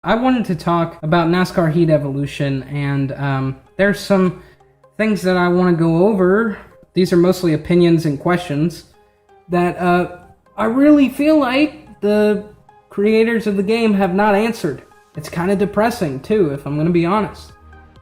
I wanted to talk about NASCAR Heat Evolution, and there's some things that I want to go over. These are mostly opinions and questions that I really feel like the creators of the game have not answered. It's kind of depressing, too, if I'm going to be honest.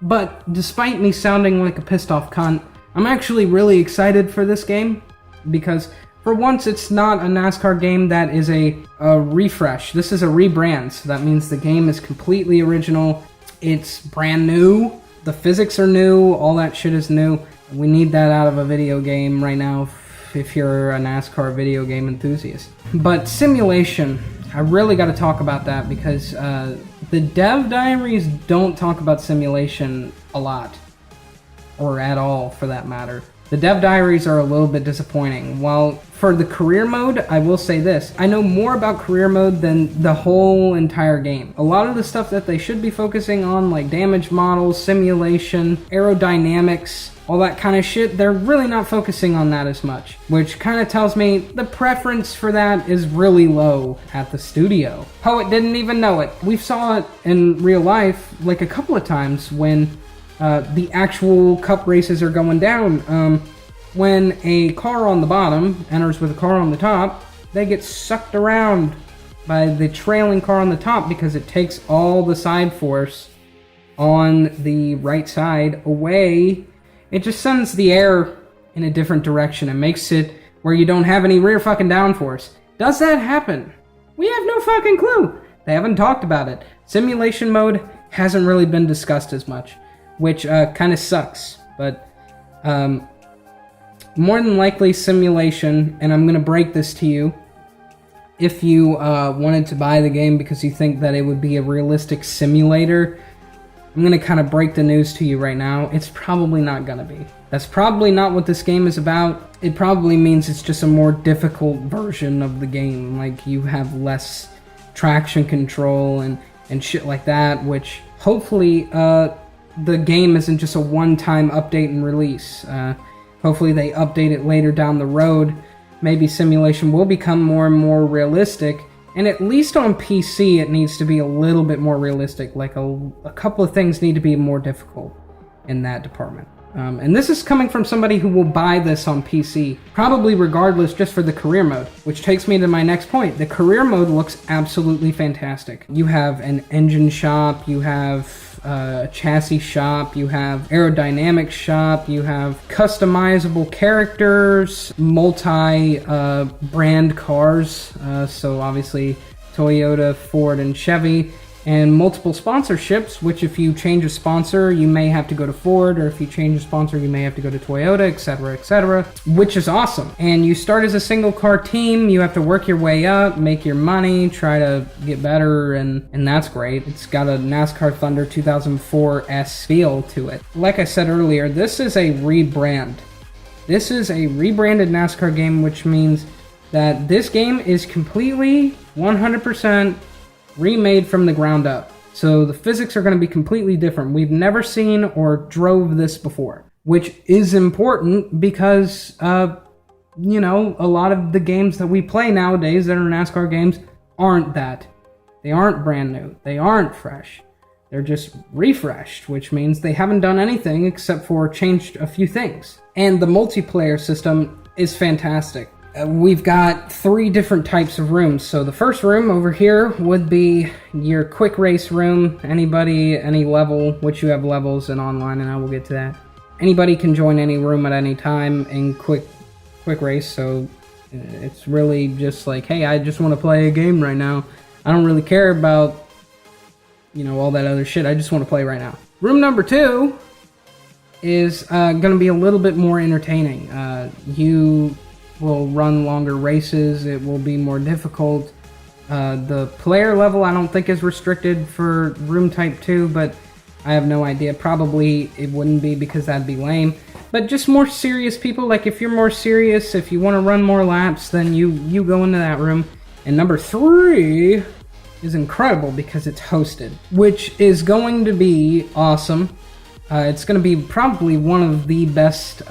But despite me sounding like a pissed off cunt, I'm actually really excited for this game because for once, it's not a NASCAR game that is a refresh. This is a rebrand, so that means the game is completely original. It's brand new. The physics are new. All that shit is new. We need that out of a video game right now if you're a NASCAR video game enthusiast. But simulation, I really got to talk about that because the dev diaries don't talk about simulation a lot, or at all for that matter. The dev diaries are a little bit disappointing. While for the career mode, I will say this. I know more about career mode than the whole entire game. A lot of the stuff that they should be focusing on, like damage models, simulation, aerodynamics, all that kind of shit, they're really not focusing on that as much. Which kind of tells me the preference for that is really low at the studio. Poet didn't even know it. We saw it in real life like a couple of times when the actual cup races are going down. When a car on the bottom enters with a car on the top, they get sucked around by the trailing car on the top because it takes all the side force on the right side away. It just sends the air in a different direction and makes it where you don't have any rear fucking downforce. Does that happen? We have no fucking clue. They haven't talked about it. Simulation mode hasn't really been discussed as much, which kind of sucks, but more than likely simulation, and I'm going to break this to you. If you wanted to buy the game because you think that it would be a realistic simulator, I'm going to kind of break the news to you right now. It's probably not going to be. That's probably not what this game is about. It probably means it's just a more difficult version of the game. Like, you have less traction control and shit like that, which hopefully the game isn't just a one-time update and release. Hopefully they update it later down the road. Maybe simulation will become more and more realistic. And at least on PC, it needs to be a little bit more realistic. Like a couple of things need to be more difficult in that department. And this is coming from somebody who will buy this on PC, probably regardless, just for the career mode. Which takes me to my next point. The career mode looks absolutely fantastic. You have an engine shop, you have a chassis shop, you have aerodynamics shop, you have customizable characters, multi-brand cars, so obviously Toyota, Ford, and Chevy, and multiple sponsorships, which if you change a sponsor, you may have to go to Ford, or if you change a sponsor, you may have to go to Toyota, etc., which is awesome. And you start as a single car team, you have to work your way up, make your money, try to get better, and that's great. It's got a NASCAR Thunder 2004-esque feel to it. Like I said earlier, this is a rebrand. This is a rebranded NASCAR game, which means that this game is completely 100% remade from the ground up. So the physics are going to be completely different. We've never seen or drove this before, which is important because, you know, a lot of the games that we play nowadays that are NASCAR games aren't that. They aren't brand new. They aren't fresh. They're just refreshed, which means they haven't done anything except for changed a few things. And the multiplayer system is fantastic. We've got 3 different types of rooms. So the first room over here would be your quick race room. Anybody, any level, which you have levels in online, and I will get to that. Anybody can join any room at any time in quick race. So it's really just like, hey, I just want to play a game right now. I don't really care about, you know, all that other shit. I just want to play right now. Room number 2 is going to be a little bit more entertaining. You will run longer races. It will be more difficult. The player level I don't think is restricted for room type 2, but I have no idea. Probably it wouldn't be because that'd be lame. But just more serious people, like if you're more serious, if you want to run more laps, then you go into that room. And number 3 is incredible because it's hosted, which is going to be awesome. It's going to be probably one of the best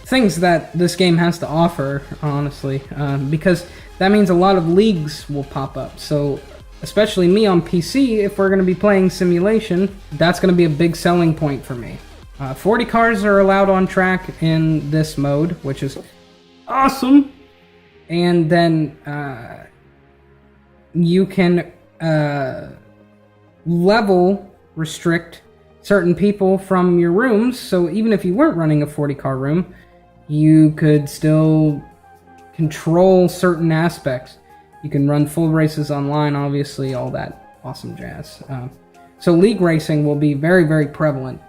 things that this game has to offer, honestly, because that means a lot of leagues will pop up. So especially me on PC, if we're going to be playing simulation, that's going to be a big selling point for me. 40 cars are allowed on track in this mode, which is awesome. And then you can level restrict certain people from your rooms, so even if you weren't running a 40-car room, you could still control certain aspects. You can run full races online, obviously, all that awesome jazz. So league racing will be very, very prevalent.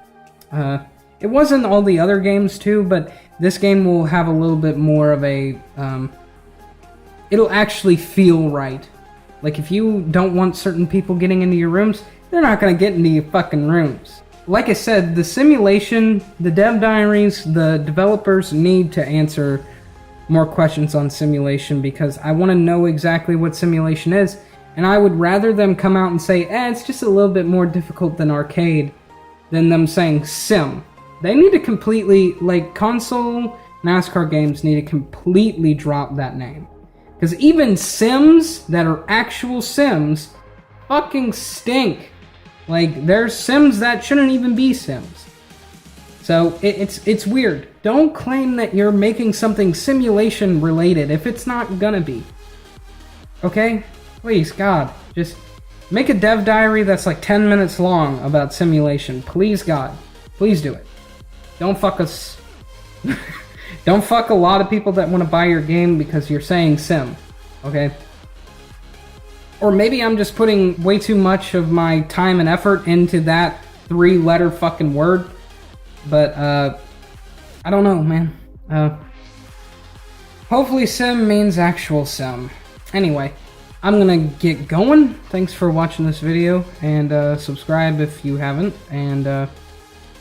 It was in all the other games too, but this game will have a little bit more of a... it'll actually feel right. Like, if you don't want certain people getting into your rooms, they're not going to get into your fucking rooms. Like I said, the simulation, the dev diaries, the developers need to answer more questions on simulation, because I want to know exactly what simulation is, and I would rather them come out and say, it's just a little bit more difficult than arcade, than them saying sim. They need to completely, like, console NASCAR games need to completely drop that name. Because even sims that are actual sims fucking stink. Like, there's sims that shouldn't even be sims. So, it's weird. Don't claim that you're making something simulation related if it's not gonna be. Okay? Please, God. Just make a dev diary that's like 10 minutes long about simulation. Please, God. Please do it. Don't fuck us. Don't fuck a lot of people that want to buy your game because you're saying sim. Okay? Or maybe I'm just putting way too much of my time and effort into that 3-letter fucking word. But, I don't know, man. Hopefully sim means actual sim. Anyway, I'm gonna get going. Thanks for watching this video, and subscribe if you haven't, and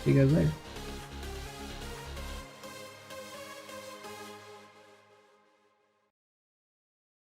see you guys later.